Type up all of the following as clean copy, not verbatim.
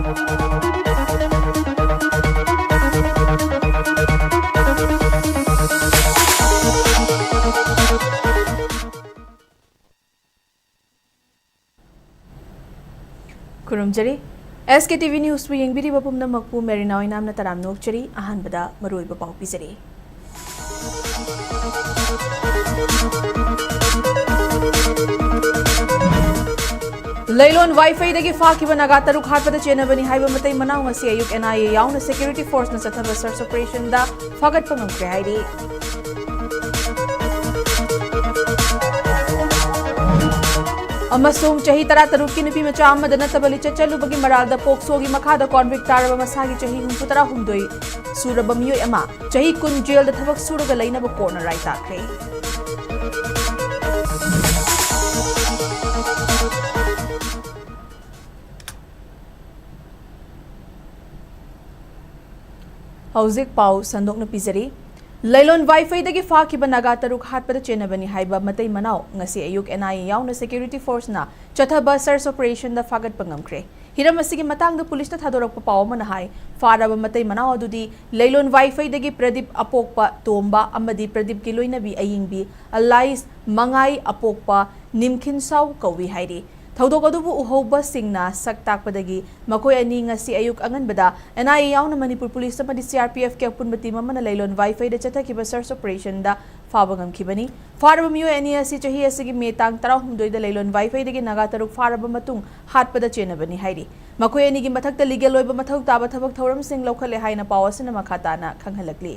Kurumjari SKTV News Yengbi Bapum Makpu Merina Namna Taram Nokchari Ahanbada Marui Bapau Pizari Laylon Wi-Fi dagi Fakiba Nagataru Harpada Chenabani Hiba Matai Manau Masi Ayuk NIA Yauna Security Force na Satava Search Operation da Fagat Pangam Krihidi Amasung Chahi Tarataru Kinipi Macham Madanatavali Chalubagi Maralda Poksogi Makada Convict Taraba Masagi Chahi Humputara Hundoi Surabamiu Emma Chahi Kun jail the Tavak Suragalaina Corner right Akre Hauzik Pau Sandok na Pizari Laylon Wi-Fi dagi Fakiba Nagataruk Hatpada Chenabani Haiba Matay Manau ngasi ayuk NIA Yauna Security Force na Chathaba Search Operation da Fagat Pangamkre Hiramasigi matang da pulis na Thadorak Papaw Manahay Faraba Matay Manau adudi Laylon Wi-Fi dagi Pradip Apokpa Tomba Amadi Pradip Kiloy Nabi Ayingbi Alais Mangay Apokpa Nimkinsaw Kawi Hairi Thaudok adubu uhoba singna saktakpadagi makoy ani ngasi ayuk anganbada NIA Yauna Manipur Police na padi CRPF kaya punbati mamana Laylon Wi-Fi da chatakiba search operation da fabangam kibani faraba miyo NIA si chahi asigi metang tara humdoi da Laylon Wi-Fi dagi nagataruk faraba matung hatpada chenabani hairi makoy ani gi mathakta legal oiba mathau taba thabak thoram sing lokhale haina pawasina makhatana khanghalakli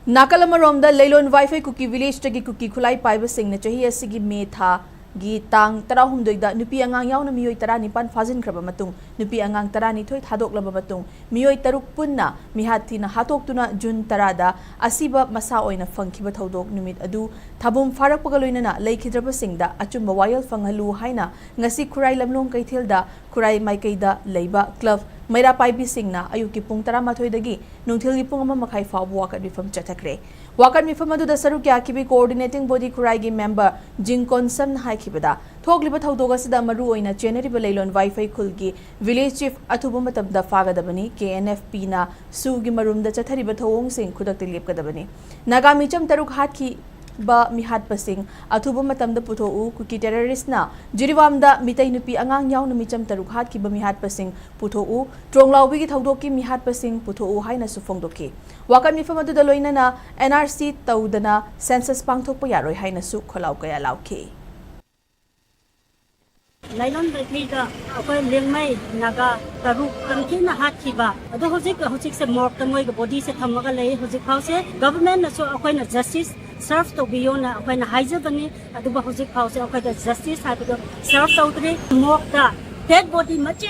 Nakalamarom Laylon Wi-Fi Cookie Village Tagi Cookie Kulai Paiba Sing na Chahi Asigi Metha Gi Tang Tarahumdoi da Nupi Angang Yaw na Miyoy Tarani Pan Fazin Kraba Matung Nupi Angang Tarani Thoy Thadok Laba Matung Miyoy Taruk Punna Mihati na Hatok Tuna Jun Tarada Asiba Masaoy na Fangkiba Thaudok Numit Adu Thabum Farak Pagaloy na Laikhidraba Sing da Achumba Wayal Fanghalu Haina Ngasi Kurai Lamlong Kaithil da Kurai Maikay Leiba Club Mayra Paibi Sing na ayuki pung taramathoy dagi nungthilgi pung ama makai fabu wakat mifam chatakre wakat mifam adu da saru kya kibi coordinating body kurai gi member Jingkon Sam na haikibada thogliba thaudoga sida maru oina January Laylon Wi-Fi khulgi village chief athuba matam da fagadabani KNFP na sugi marum da chathariba thawong sing khudak lepkadabani nagami cham taruk hatki ba mihat pasing athuba matam da putho u kuki terrorist na jiriwam da mitai nupi angang yaw na micham taruk hat ki ba mihat pasing putho u tronglawbi gi thaudok ki mihat pasing putho u haina sufong doki wakan mi famadu da loina na NRC tawdana census pangthok pa yaroi haina su kholaw kaya lawki Laylon Wi-Fi da akoy lengmai naga taruk kanki na hathiba ado hojik se mok tamoi ga body se thamaga lei hojik khause government na so akoy na justice serve to beyond akoy na haijabani aduba hojik khause akoy da justice habido serve tawdri mok da dead body mache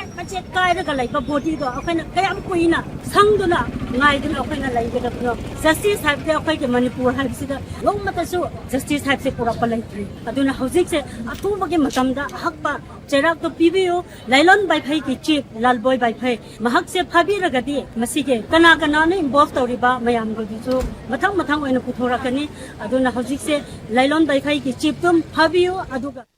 kai ra ga laiba body do akoy na kayam kuina sangduna ngai dun akoy na laiga da no justice habde akoy ke Manipur habsida long mata so justice habse pura palai aduna hojik se atuba ge matam da hakpa cherak to PBO Laylon Wi-Fi ki chief lalboy Wi-Fi mahak se phabi ragadi masige kana na involve tawriba mayam go disu mathang oina puthora kani aduna hojik se Laylon Wi-Fi ki chief tum phabio aduga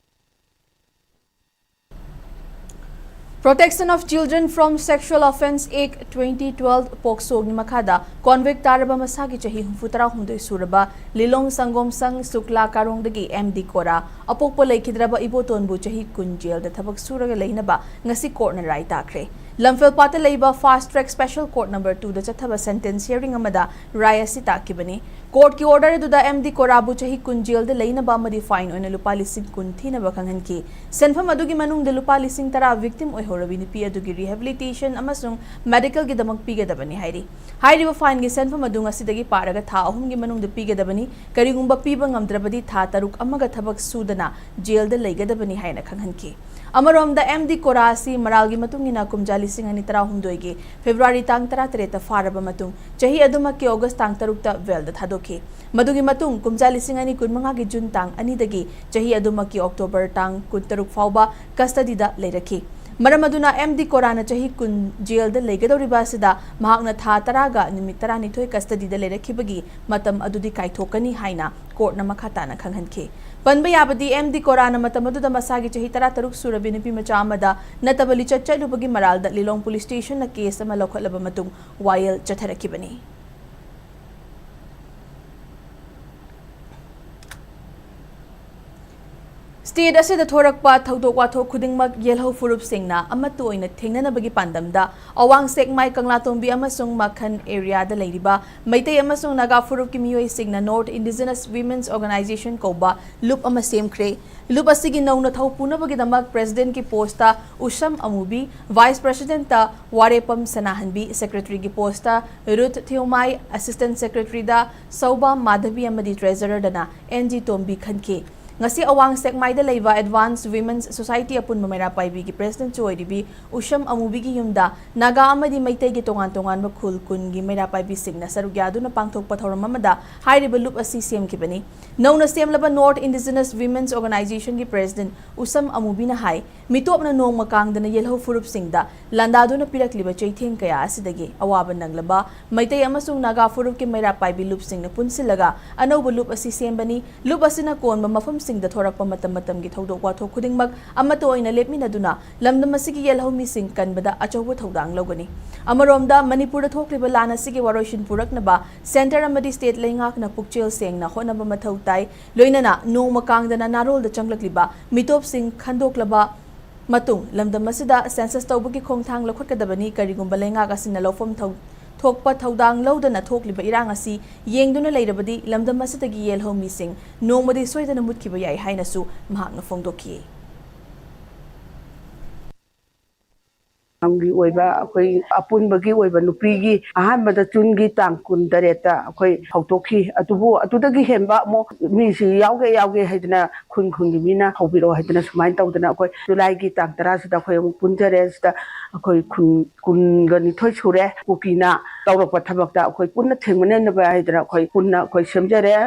Protection of Children from Sexual Offence Act 2012 Pokso ni Makada Convict Taraba Masagi Chahi Humfutara Hundoi Suraba Lilong Sangom Sang Sukla Karong Dagi MD Kora Apokpo Laikhidraba Iboton Bu Chahi Kun jail da Thabak Suraga Lainaba Ngasi Court na Rai Takre Lamphel Pata Leiba Fast Track Special Court number 2 da Chathaba Sentence Hearing Amada Raya Sitakibani Court ki order du da MD Kora Bu Chahi Kun jail da Lainaba Madi fine oina lupa lising kun thina bakanghan ki senfam adugi manung de lupa lising tara victim oi horabini pi adugi rehabilitation amasung medical gi damak pigadabani hairi hairiba fine gi senfam adunga sidagi paraga tha ahum gi manung de pigadabani karigumba piba ngamdrabadi tha taruk amaga thabak sudana jail da leigadabani haina khanghan ki amarom da MD Korasi maralgi matungina kumjali singani tara humdoigi February tang tara tereta faraba matung chahi aduma ki August tang tarukta well da thadoki madugi matung kumjali singani kunmanga gi June tang ani dagi chahi aduma ki October tang kun taruk fauba custody da leiraki मरम अदुना MD corona चाही कुन jail the लेगदौरिबा असिदा महाकना था तरागा निमित तरानिथोय custody the लेरखिबगी मतम अदुदि काइथोकनी हाइना कोर्टना मखाताना खंगहनखे पनबा याबदी MD corona मतम अदुदा मसागी चाही 13 सुरबी नुपी मचा अमदा नतबली चलुबगी मरालदा लिलोंग पुलिस स्टेशन न केस अमा लौखलबा मतुंग वायल चथरखिबनी स्टेट असिदा थोरकपा थौदोक वाथोक खुदिंगमक येलहौ फुरुपसिंगना अमत्तु ओइना थेंगननबगी पांदमदा अवांग सेकमाई कंगलातोंबी अमसुंग मखन एरियादा लेरिबा मैतै अमसुंग नागा फुरुपकी मियोइसिंगना नॉर्थ इंडिजिनस विमेन्स ऑर्गेनाइजेशन कौबा लुप अमा सेमख्रे लुप असिगी नौना थौ पुनबगीदमक प्रेसिडेंट की पोस्टा Usham Amubi vice president Warepam Sanahanbi secretary की पोस्टा रुथ थियोमाई असिस्टेंट सेक्रेटरी दा सौबा माधवी अमदी ट्रेजरर दना NG तोंबी खनखे ngasi awang sekmaida leiba advanced women's society apun mamera paibi gi president choiribi usham amubi gi yumda naga amadi maitai gi tongan tongan ba khul kun gi mera paibi singna saruk yaduna pangthok pathoram amada hairiba loop asi sem ki bani nauna sem laba north indigenous women's organization gi president usam amubi na hai mitopna nong makang dana yelho furup singda landaduna pirakliba chaitheng kaya asidagi awaba nanglaba maitai amasung naga furup ki mera paibi loop singna punsilaga anoba loop asi sem bani loop asina kon ba mafam Singh थोरप मतम की थौदोक वाथोक खुदिंगमक अमत ओइना लेपमिनदुना लमदम असिगी येलहौमी सिंह कनबदा अचौब थौदांग लौगनी अमरोमदा मणिपुर थोक्लिबा लान असिगी वारोइशिन पुरकनबा सेंटर अमदी स्टेट लेंगाकना पुक्चेल सेंगना होनबा मथौ ताई लोइनना नोंग मकांगदना नारोल द चंगलक्लिबा मितोप सिंह खंदोकलबा मतुंग लमदम असिदा सेंसस तौबगी खोंगथांग लखटकदबनी करिगुंबा लेंगाक असिना लौफम थौ थोकपा थौदांग लौदना थोकलिबा इरांग असी येंगदुना लेरबदी लमदम असिदगी येलहौ मिसिंग नोंमदी सोयदना मुतखिबा याई हाइनसु महाकना फोंदोखि हमगी ओइबा अखोई अपुनबगी ओइबा नुपीगी अहानबदा चुनगी तांग कुन दरेता अखोई हौतोखि अतुबु अतुदगी हेंबा मो मिसि यावगे हैदना खुन खुनगी मीना हौबिरो हैदना सुमाइन तौदना अखोई जुलाईगी तांग 10 सिदा अखोई पुनजरे सिदा अखोई खुन कुनगनि थोइ सुरे कुकीना तौरकपा थबकता अखोई पुन्ना थेंगमनेनबा हैदना अखोई पुन्ना अखोई सेमजरे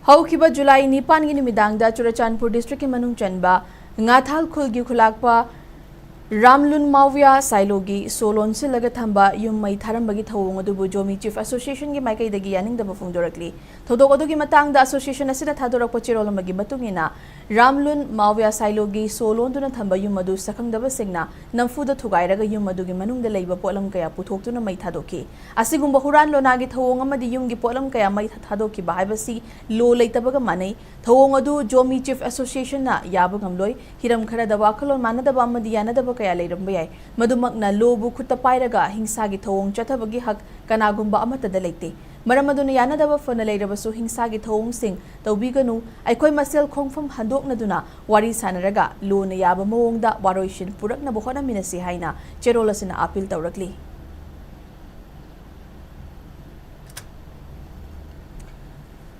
हौखिबा जुलाई 9 गी नुमिदांगदा चुराचानपुर डिस्ट्रिक्ट की मनुंग चनबा ngathal khulgi khulakpa ramlun mawya sailogi solon silaga thamba yummai tharambagi thawong adubu jomi chief association gi maikai dagi yaning da bafungdorakli thodok adugi matang da association asida thadorak pachirolamagi matungina ramlun mawya sailogi solon duna thamba yum adu sakhang daba singna namfu da thugairaga yum adugi manung da leiba polam kaya puthokuna mai thadoki asigumba huran lonagi thawong amadi yum gi polam kaya mai thadoki baibasi lo leitabaga manai thawong adu jomi chief association na yabagam loi hiram khara da wakalon manadaba amadi yanadaba kaya leirambe yai madumagna lobu khutta pairaga hingsa gi thawong chathabagi hak kanagumba amata da leite maramaduna yanadaba fona leirabasu hingsa gi thawong sing tawbiganu aikoi masel khongfam handoknaduna wari sanaraga lona yaba mawongda waroishin purakna bohona minasi haina cherolasina appeal tawrakli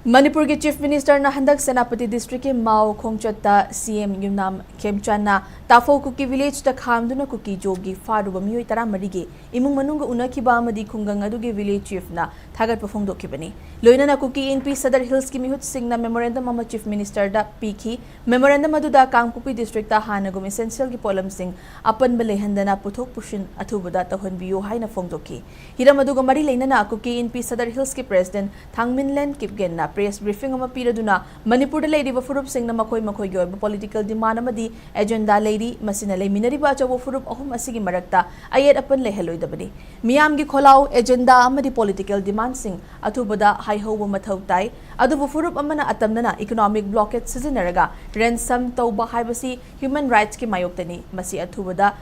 Manipur के chief minister ना हंदक सेनापति district के माओ खोंगचत्ता CM Yunam खेमचाना ताफो cookie village ता खामदुना cookie जोगी फारुब मियोय तरा मरिगे इमुंग मनुंग उनखिबा अमदी खुंगंग अदुगे village chief ना थागत पफोंगदोखिबनी लोइनाना cookie NP सदर hills की मिहुत सिंगना memorandum अमा चीफ मिनिस्टर दा पीखी मेमोरेंडम अदुदा कांगपुपी डिस्ट्रिक्ट ता हानगुम एसेंशियल की पोलम सिंग अपन बलेहंदना पुथोक पुशिन अथुबदा तहनबियो हाइना फोंगदोखि हिरम अदुगा मरि लेनाना कुकी एनपी सदर हिल्स के प्रेसिडेंट थांगमिनलेन किपगेन प्रेस ब्रीफिंग अमा पीरदुना मणिपुर लेरिबा फुरुप सिंगना मखोय मखोय गी ओइबा पॉलिटिकल डिमांड अमदी एजेंडा लेरी मसिना लेमिनरिबा अचौबा फुरुप अहुम असिगी मरक्ता अयेत अपन लेहलोइदबनी मियाम गी खोलाव एजेंडा अमदी पॉलिटिकल डिमांड सिंग अथुबदा हाइहौबा मथौ ताई अदुबु फुरुप अमना अतमदना इकोनॉमिक ब्लॉकेज सिजनरगा रेंसम तौबा हाइबसी ह्यूमन राइट्स की मायोक्तनी मसि अथुबदा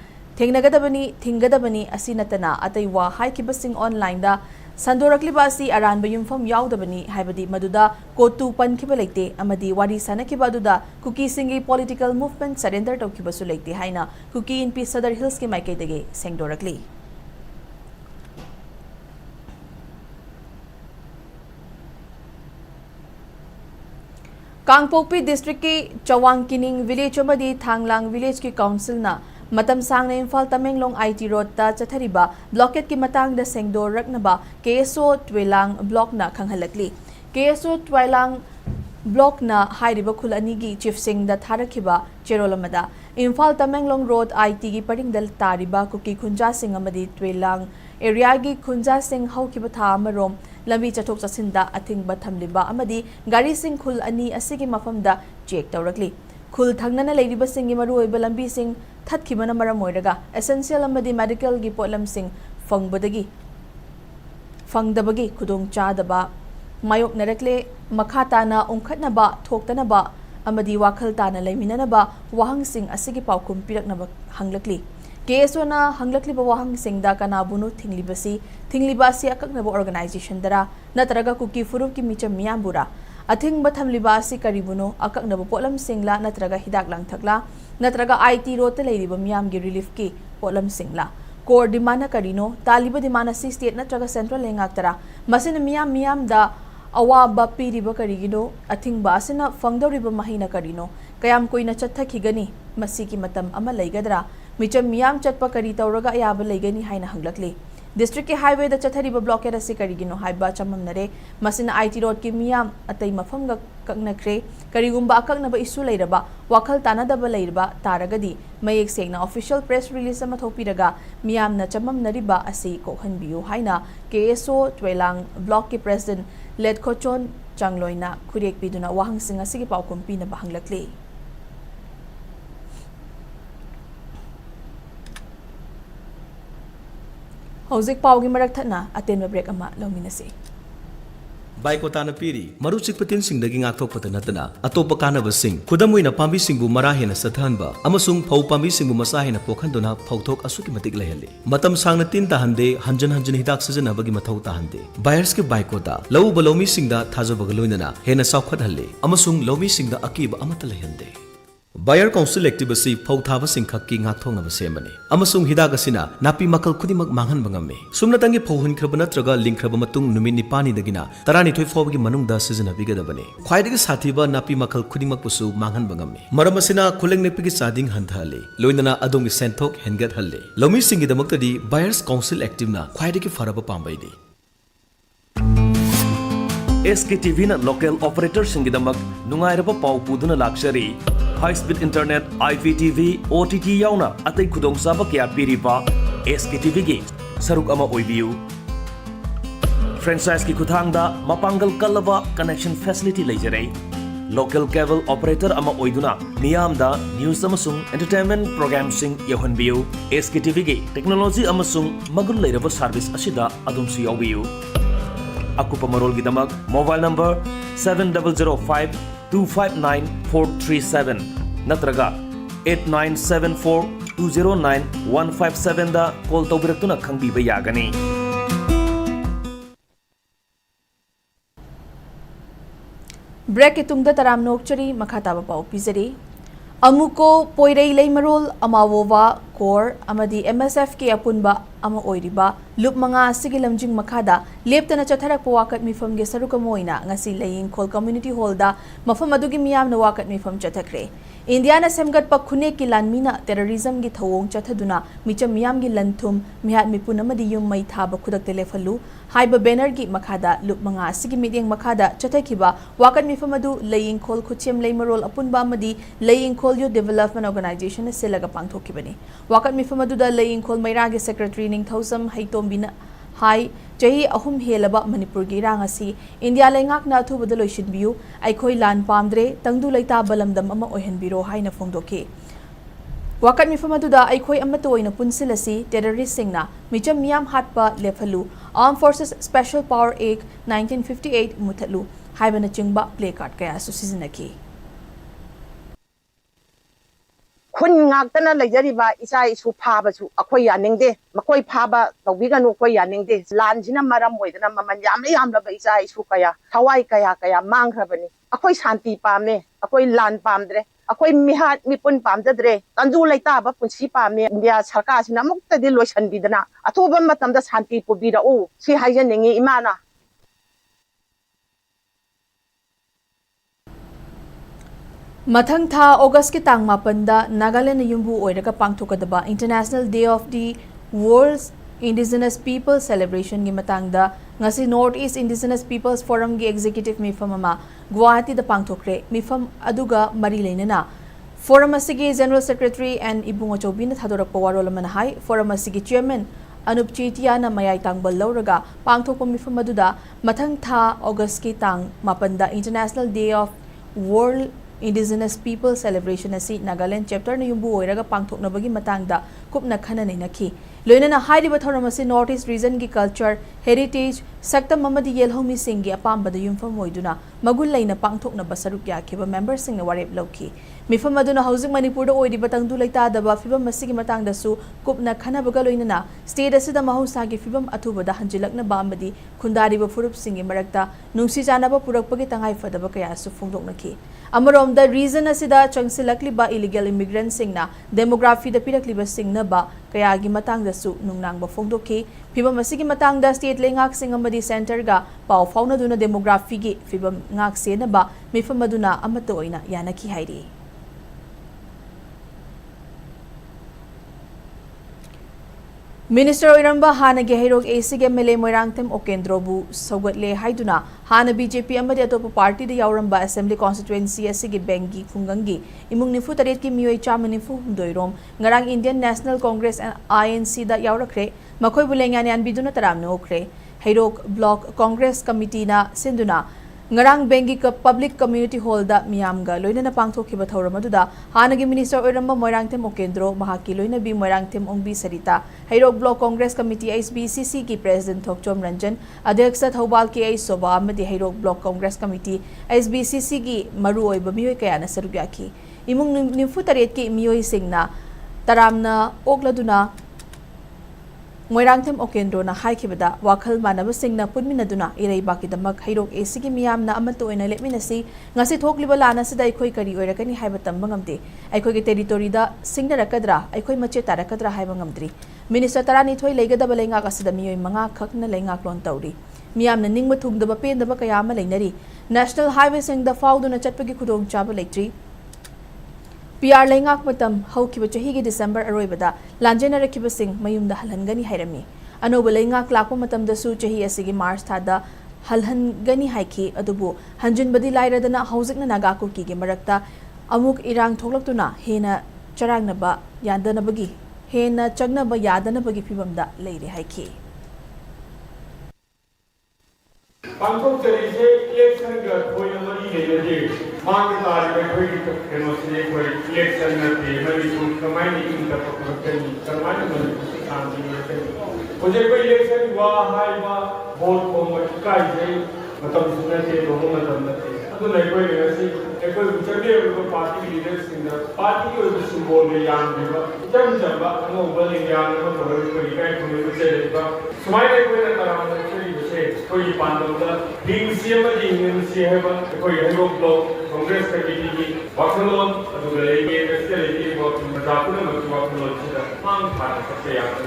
थिंगदबनी असि नतना अतै वा हाइकिबसिंग ऑनलाइन दा संदोरक्लिबा असि अरानब युमफम याउदबनी हाइबदी मदुदा कोतु पनखिबा लेते अमदी वारी सानखिबा दुदा कुकी सिंगी पॉलिटिकल मूवमेंट सरेंडर तौखिबसु लेते हाइना कुकी एनपी सदर हिल्स के माइकैदगे सेंगदोरक्ली कांगपोकपी डिस्ट्रिक्ट के चवांगकिनिंग विलेज अमदी थांगलांग विलेज की काउंसिल ना मतम सांगने इम्फाल तमेंगलोंग आईटी रोड ता चथरिबा ब्लॉकेट की मतंग द सेंगदोर रखनबा केएसओ ट्वेलांग ब्लॉक ना खंगहलकली केएसओ ट्वेलांग ब्लॉकना हाइरिबा खुल अनिगी चीफ सिंह दा थारखिबा चेरोल अमदा इम्फाल तमेंगलोंग रोड आईटी गी परिंगदल तारिबा कुकी खुंजा सिंह अमदी ट्वेलांग एरिया गी खुंजा सिंह हौकिबा था अमरोम लंबी चथोक चसिंदा अथिंगबा थमलिबा अमदी गाड़ी सिंह खुल अनि असिगी मफमदा चेक तौरकली खुल थंगना लेरिबा सिंह गी मरुओइबा लंबी सिंह थतखिबना मरम ओइरगा एसेंशियल अमदी मेडिकल गी पोलम सिंह फंगदबगी खुदोंग चादबा मायोक नरकले मखा ताना ओंखतनबा थोक्तनबा अमदी वाखल ताना लेमिननबा वाहंग सिंह असिगी पाउकुम पिरकनबा हंगलकली केएसओना हंगलकलिबा वाहंग सिंह दा कनाबुनु थिंगलिबासी अककनबा ऑर्गेनाइजेशन दरा नतरगा कुकी फुरुप की मिचम मियामबुरा अथिंगबा थमलिबासी करिबुनो अककनबा पोलम सिंहला नतरगा हिदाक लांगथकला नतरगा आईटी रोड लेरिबा मियाम गी रिलीफ की पोलम सिंहला कोर डिमांड करिनो तालिबा डिमांड असि स्टेट नत्रगा सेंट्रल लेंगाक्तरा मसिन मियाम दा अवाबा पीरिबा करिगिनो अथिंगबा असिना फंगदौरिबा महिना करिनो कयाम कोइना चत्थखिगनी मसिकी मतम अमा लेगदरा मिचम मियाम चटपा करी तौरगा याबा लेगनी हाइना हंगलकली डिस्ट्रिक्ट के हाईवे दा चथरिबा ब्लॉकेड असि करिगिनो हाइबा चममनरे मसिन आईटी रोड की मियाम अतै मफमगा ककनख्रे करिगुंबा अककनबा इशू लेरबा वाखल तानादबा लेरबा तारगदी मयेक सेंगना ऑफिशियल प्रेस रिलीज अमा थोपिरगा मियामना चममनरिबा असि कोहनबियु हाइना केएसओ ट्वेलांग ब्लॉक के प्रेसिडेंट लेटखोचोन चांगलोइना खुरेक पिदुना वाहंग सिंह असि की पाउकुम पिनबा हंगलकली हौजिक पाउगी मरक थना अतेन ब्रेक अमा लौमिनसे बाइकोताना पीरी मरु चिकपतिन सिंगदगी ngaktokpata natana atopa kanaba sing खुदमोइना पांबी सिंगबु मरा हेना सथहनबा अमसुंग फौ पांबी सिंगबु मसा हेना पोखनदुना फौथोक असुकी मतिक लहले मतम सांगना तीन ताहंदे हंजन हिदाक सजनबगी मथौ ताहंदे बायर्स के बाइकोता लौ बलोमी सिंगदा थाजोबग लोइनना हेना साउखत हल्ले अमसुंग लोमी सिंगदा अकीब अमत लहंदे बायर काउंसिल एक्टिव असी फौथाब सिंखकी ngakthoंगब सेमने अमसुंग हिदाक असिना नापी मकल खुदिमक मांगन बंगमे सुमनतंगी फौहनख्रब नत्रगा लिंख्रब मतुंग नुमित निपानी दगिना 12 फौबगी मनुंगदा सिजनबिगदबने ख्वाइदगी साथीबा नापी मकल खुदिमक पुसु मांगन बंगमे मरम असिना खुलेंग नेपिगी चादिंग हंथहले लोइनना अदोंगी सेंथोक हेनगत हल्ले लोमी सिंगी दमक्तदी बायर्स काउंसिल एक्टिवना ख्वाइदगी फरब पांबैदि SKTV na local operator singidamag nungairaba pau puduna lakshari high speed internet IPTV OTT yauna atai khudongchaba kya piriba SKTV gi saruk ama oibiu franchise ki khuthangda mapangal kalaba connection facility leijare local cable operator ama oiduna niyamda news amasung entertainment program sing yahonbiu SKTV gi technology amasung magul leiraba service asida adumsu yawiu Akupa Marol Gidamag, mobile number 7005-259-437, Natraga 8974-209-157 da call taubiratuna khangbiba yagani. Break इतुंगदा तराम नोकचरी मखाताबा पाउ पिजरी अमुको पोइरई लेमरोल अमावोवा core अमदी MSF के अपुनबा अमा ओइरिबा loop मंगा सिगी लमजिंग मखादा लेप्तना चथरक वाकत मिफम गे सरुक मोइना ngasi लेयिंग खोल कम्युनिटी हॉल दा मफम अदुगी मियाम न वाकत मिफम चथखरे इंडिया न सेमगत पखुने की लानमीना टेररिज्म की थवोंग चथदुना मिचम मियाम गी लंथुम मिहात मिपुन अमदी युम मै थाब खुदक तेलेफलु हाइब बैनर की मखादा लुप मंगा सिगी मीडिंग मखादा चथखिबा वाकत मिफम अदु लेयिंग खोल खुचेम लेमरोल अपुनबा अमदी लेयिंग खोल यू डेवलपमेंट ऑर्गेनाइजेशन ने सेलगा पांगथोखिबनी वाकत मिफम अदुदा लेयिंग खोल मैरागे सेक्रेटरी निंगथौसम हैतोंबिना हाई चही अहुम हेलबा मणिपुर की रांगसी इंडिया लेंगाकना अथुबद लोइसिनबियु आइखोइ लान पामद्रे तंगदु लैता बलमदम अमा ओहनबिरो हाइना फोंदोके वाकत मिफम अदुदा आइखोइ अमत ओइना पुनसिलसी टेररिस्ट सिंगना मिचम मियाम हाटपा लेफलु arm forces special power act 1958 मुथलु हाइबना चिंगबा प्ले कार्ड कया सुसिजनकी खुन ngaktana leijariba isa isu phaba su akhoi yaningsde makoi phaba tawbiganu koi yaningsde lan jina maram moidana maman yam la ba isa isu kaya thawai kaya manghrabani akhoi shanti pamne akhoi lan pamdre akhoi mihat mipun pamjadre tanju leita ba punsi pamne india sarkar sina mukta di loisan bidana athoba matamda shanti pubira o si haijaningi imana मथंग था अगस्त की तांग मापन दा नागालैंड युम्बु ओइरका पांगथोकदबा international day of the world's Indigenous People Celebration gi matangda ngasi North East Indigenous Peoples Forum gi Executive Mifam ama Guwahati da pangthokre mifam aduga mari leinana Forum asigi General Secretary and Ibungo Chobina thadorakpa warol amana hai Forum asigi Chairman Anup Chetia na mayai tangbal lauraga pangthokpa mifam aduda mathang tha August ki tang mapanda International Day of World Indigenous People Celebration asi Nagaland chapter na yumbu oiraga pangthoknabagi matangda kupna khanane nakhi loinana hairiba thoram asi North East region gi culture heritage saktam amadi yelhomi singi apambada yumfam oiduna magul laina pangthoknaba saruk yakhiba members singna warep lauki mifam aduna housing Manipur da oidiba tangdu laita daba fibam masigi matangda su kupna khanabaga loinana state asida mahausa gi fibam athubada hanjilakna ba amadi khundariba furup singi marakta nungsi janaba purakpagi tangai fadaba kaya su phongdoknaki Amarom the reason asida changsilakli ba illegal immigrant singna demography da pirakli ba singna ba kaya gi matang da su nungnang ba phongdoki phibam asigi matang da state lengak sing amadi center ga pau fauna duna demography gi phibam ngak se na ba mifam aduna amato oina yanaki hairi Minister Oiramba Hana Geherok AC Gemele Moirangtem Okendrobu Sogatle Haiduna Hana BJP amadi atopa party da yauramba Assembly Constituency asigi Bengi Fungangi Imung nifu taret ki miyoi chama nifu humdoirom ngarang Indian National Congress and INC da yaurakre makoi bulengani anbiduna taramna okre Herok Block Congress Committee na sinduna ngarang Bengi ka Public Community Hall da miyamga loina pangthokhiba thoram aduda hanagi Minister Oiramba Moirangtem Okendro mahaki loina bi Moirangtem Ongbi Sarita Hairok Block Congress Committee SBCC ki President Thokchom Ranjan Adhyaksa Thobal ki Soba amadi Hairok Block Congress Committee SBCC ki maru oiba miyoi kaya na sarugyaki imung nimfu taret ki miyoi singna taramna okladuna Moirangtem Okendro na haikibada wakhal manaba singna punminaduna ireibaki damak hairok esigi miyamna amato ina lepminasi ngasi thokliba lana sida aikoi kari oirakani haiba tamba ngamde aikoi ge territory da singna rakadra aikoi mache tarakadra haiba ngamdri Minister Tarani thoi leigadaba lenga kasida miyoi manga khakna lenga klon tawri miyamna ningma thungdaba pendaba kaya ama leinari National Highway singda fauduna chatpagi khudong chaba leitri PR Lengak Matam Haukiba Chahigi December Aroibada Lanjena Rakiba Singh Mayumda Halhangani Hairami Anoba Lengak Lakwa Matam da Su Chahi Asigi Mars Tada Halhangani Haiki Adubu Hanjin Badi Lairadana Hausik na Nagaku Kigi Marakta Amuk Irang Thoklaktuna Hena Charangnaba Yandanabagi Hena Chagnaba Yadanabagi Pibamda Lady Haiki Bangkok से election का कोई number ही नहीं है जी मांग तारीख में कोई केनोसी कोई इलेक्शन में थी मणिपुर कमाई नहीं उनका पकड़न करवाने में शांति नहीं है मुझे कोई इलेक्शन हुआ है वहाँ वोट को मटका ही मतलब सुनने से दोनों मतलब नहीं तो नहीं कोई ऐसी कोई उचके वो पार्टी लीडर्स इंदा पार्टी को जो सिंबल में यान देगा जब हम ऊपर यान में थोड़ा कोई का कोई से देगा समाज कोई ना कराना चाहिए कोई पांडवदा बिंग सीएम इंडियन सीएम कोई हेगो ब्लॉक कांग्रेस कमेटी की वाकलोन अदुगा लेके वेस्ट लेके वो मजाकुना मत वाकलोन से मांग था सबसे याद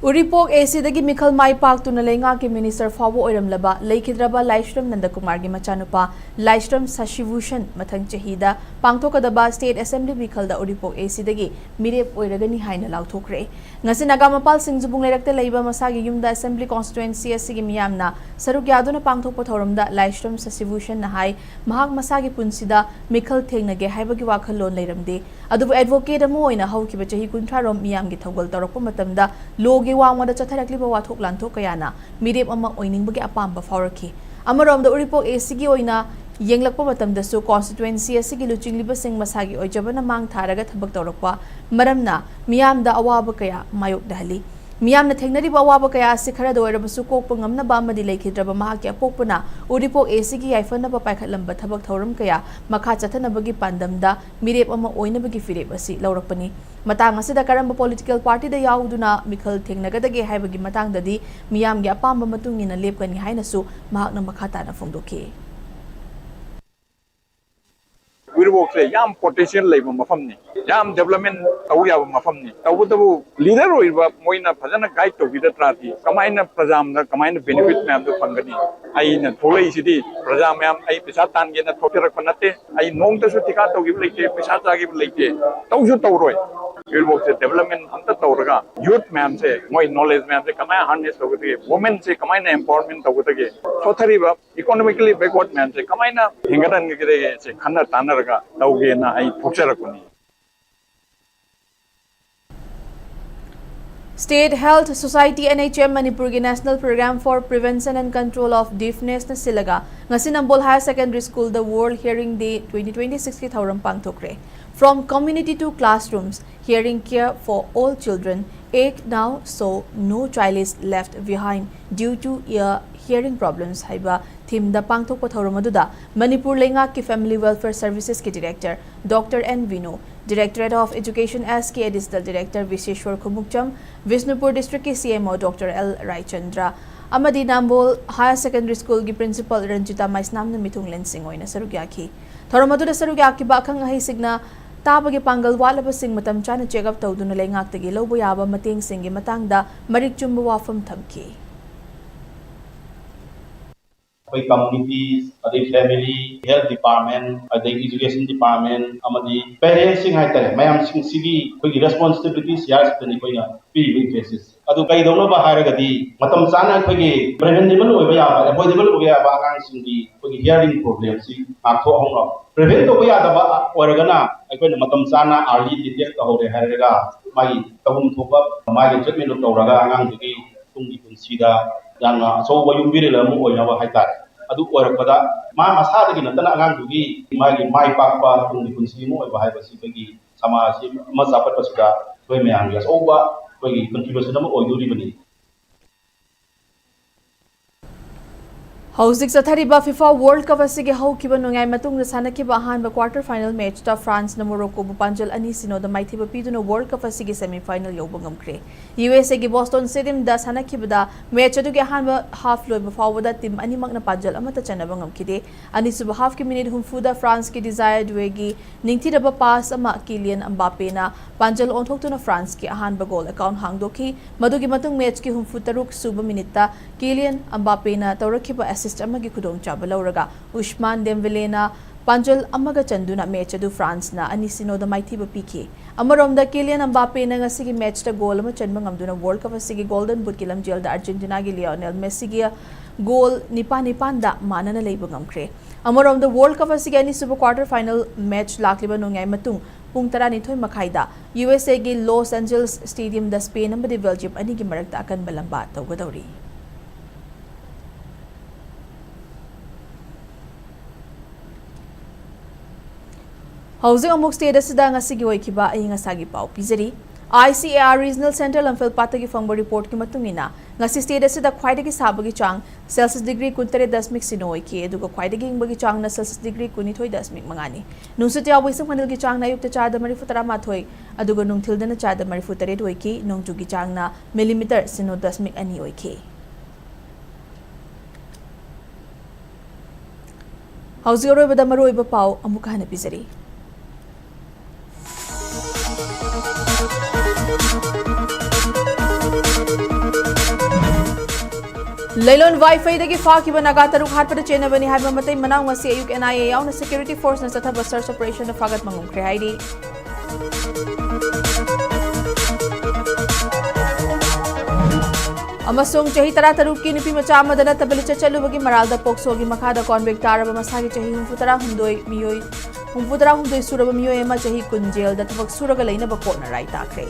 Uripok AC dagi Mikhal Mai Pak tuna lenga ki Minister Fawo Oiram laba Laikhidraba Laishram Nandakumar gi machanupa Laishram Sashivushan mathang chahida pangthokadaba State Assembly Mikhal da Uripok AC dagi mirep oiragani haina lauthokre ngasi Nagamapal Singjubung lerakte leiba masagi yumda Assembly Constituency asigi miyamna saruk yaduna pangthokpa thoramda Laishram Sashivushan na hai mahak masagi punsida Mikhal thengnage haibagi wakhallon leiramde adubu advocate amo oina haukiba chahi kunthrarom miyamgi thogol torokpa matamda logi wangwada chatharakliba wathok lanthok kayana mirep ama oiningbagi apamba fauraki amaromda Uripok ACG oina yenglakpa matamdasu constituency asigi luchingliba sing masagi oijabana mang tharaga thabak torokpa maramna miyamda awaba kaya mayok dahali miyamna thengnariba awaba kaya asi khara doirabasu kokpa ngamnaba amadi leikhidraba mahaki apokpana Uripok ACG yaifanaba paikhatlamba thabak thoram kaya makha chathanabagi pandamda mirep ama oinabagi firep asi laurakpani matang asida karamba political party da yauduna Mikhal thengnagadage haibagi matangdadi miyamgi apamba matungina lepkani hainasu mahakna makhata na phongdoki Uripok se yam potential leiba mafamni yam development tawya mafamni tawbu leader oiba moina phajana guide to vida trati kamaina prajam na kamaina benefit me amdu phangani ai na tholai sidi prajam yam ai pisa tan ge na thokirak panate ai nong ta su tika to gi leite pisa ta gi leite tawju tawroi field work से development अंत तौरगा youth ma'am से मोई knowledge ma'am से कमाय harness तौगते women से कमाय ना empowerment तौगते सोथरीबा economically backward ma'am से कमाय ना हिंगदन गे से खन्ना तानरगा तौगे ना आई फोक्सरकुनी State Health Society NHM Manipur की National Program for Prevention and Control of Deafness na silaga ngasi Nambol Higher Secondary School the World Hearing Day 2026 ki thauram pangthokre. From community to classrooms, hearing care for all children ache now so no child is left behind due to hearing problems haiba theme da pangthokpa thauram aduda Manipur Lenga ki Family Welfare Services ki Director Dr. N. Vino, Directorate of Education SK Additional Director Visheshwar Kumukcham, Vishnupur District ki CMO Dr. L. Raichandra, Amadi Nambol Higher Secondary School ki Principal Ranjita Maisnam na mitong lensing oina sarugyaki. Thoramadu da sarugyaki bakang ahi signa tabagi pangal walaba sing matam chana check up tawduna lengak tagi lobo yaba mating singi matangda marik chumba wafam thamki. Communities, family, health department, education department, parents sing hai mayam sing sigi responsibilities yas tani koina PV cases. Adu kai dono ba haragadi matam sana kogi preventable oi ba avoidable oi ba ang singi kogi hearing problems si akho hong prevent oi ya ba organa koina matam sana early detect ho re haraga mai tabum thoba mai treatment tawraga angang gi tungi kunsida yang so wayum birila mo oi na hai tar adu orakpada ma masada gi natana angang dugi magi mai pakpa tungi kunsi mo ba hai basi bagi sama si masapat pasuda koi me ang yas oba koi contribution mo oi duri bani Hauzik sathariba FIFA World Cup asige haukiba nungai matung sanaki ahanba quarter final match ta France na Morocco bu panjal ani sino da maithiba piduna World Cup asige semi final yoba ngamkre USA gi Boston Stadium da sanaki bada match adu gi ahanba half loiba fawada team ani magna panjal amata chanaba ngamkide ani suba half ki minute humfu da France ki desired wegi ningthi da pass ama Kylian Mbappe na panjal onthoktu na France ki ahanba goal account hangdoki madugi matung match ki humfu taruk suba minute ta Kylian Mbappe na tawrakhiba assist amagi khudong chaba lauraga Usman Dembele na panjal amaga chanduna match adu France na ani sino da maithiba piki amarom da Kylian Mbappe na ngasigi match ta goal ama chanba ngamduna World Cup asigi golden boot ki lamjel da Argentina gi Lionel Messi gi goal nipan da manana leiba ngamkre amarom da World Cup asigi ani super quarter final match lakliba nongai matung pung tara ni thoi makhai da USA gi Los Angeles Stadium da Spain amadi Belgium ani gi marakta akan balamba tawgadawri Housing amok state asida ngasigi oikiba aying asagi pau pizari ICAR Regional Center Imphal patagi fangba report ki matungina ngasi state asida khwaidagi sabagi chang Celsius degree 13.0 sino oiki aduga khwaidagi ingbagi chang na Celsius degree 12.5 mangani nungsuti awisam khanil gi chang na yukta chada marifutara mathoi aduga nungthil dana chada marifutare oiki nongjugi chang na millimeter sino 10 ani oiki Housing oro bada maroi ba pau amuka hana pizari Laylon Wi-Fi dagi fakiba naga taruk hatpada chenabani haiba matai manaw ngasi ayuk NIA yauna security force na sathaba search operation na fagat mangumkre haidi amasung chahi tara taruk ki nupi macha amadana tabalicha chalubagi maralda pokso gi makhada convict taraba masagi chahi humfutara hundoi suraba miyoi ama chahi kunjel da thabak suraga leina ba kotna rai takre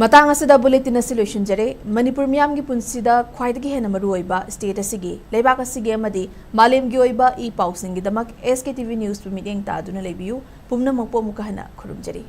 Matang asida bulletin na solution jare Manipur miyam gi punsida khwaidagi hena maruoiba state asigi leibak asigi amadi malem gi oiba e pausing gi damak SKTV news pumideng ta aduna lebiu pumna mangpo mukahana khurumjari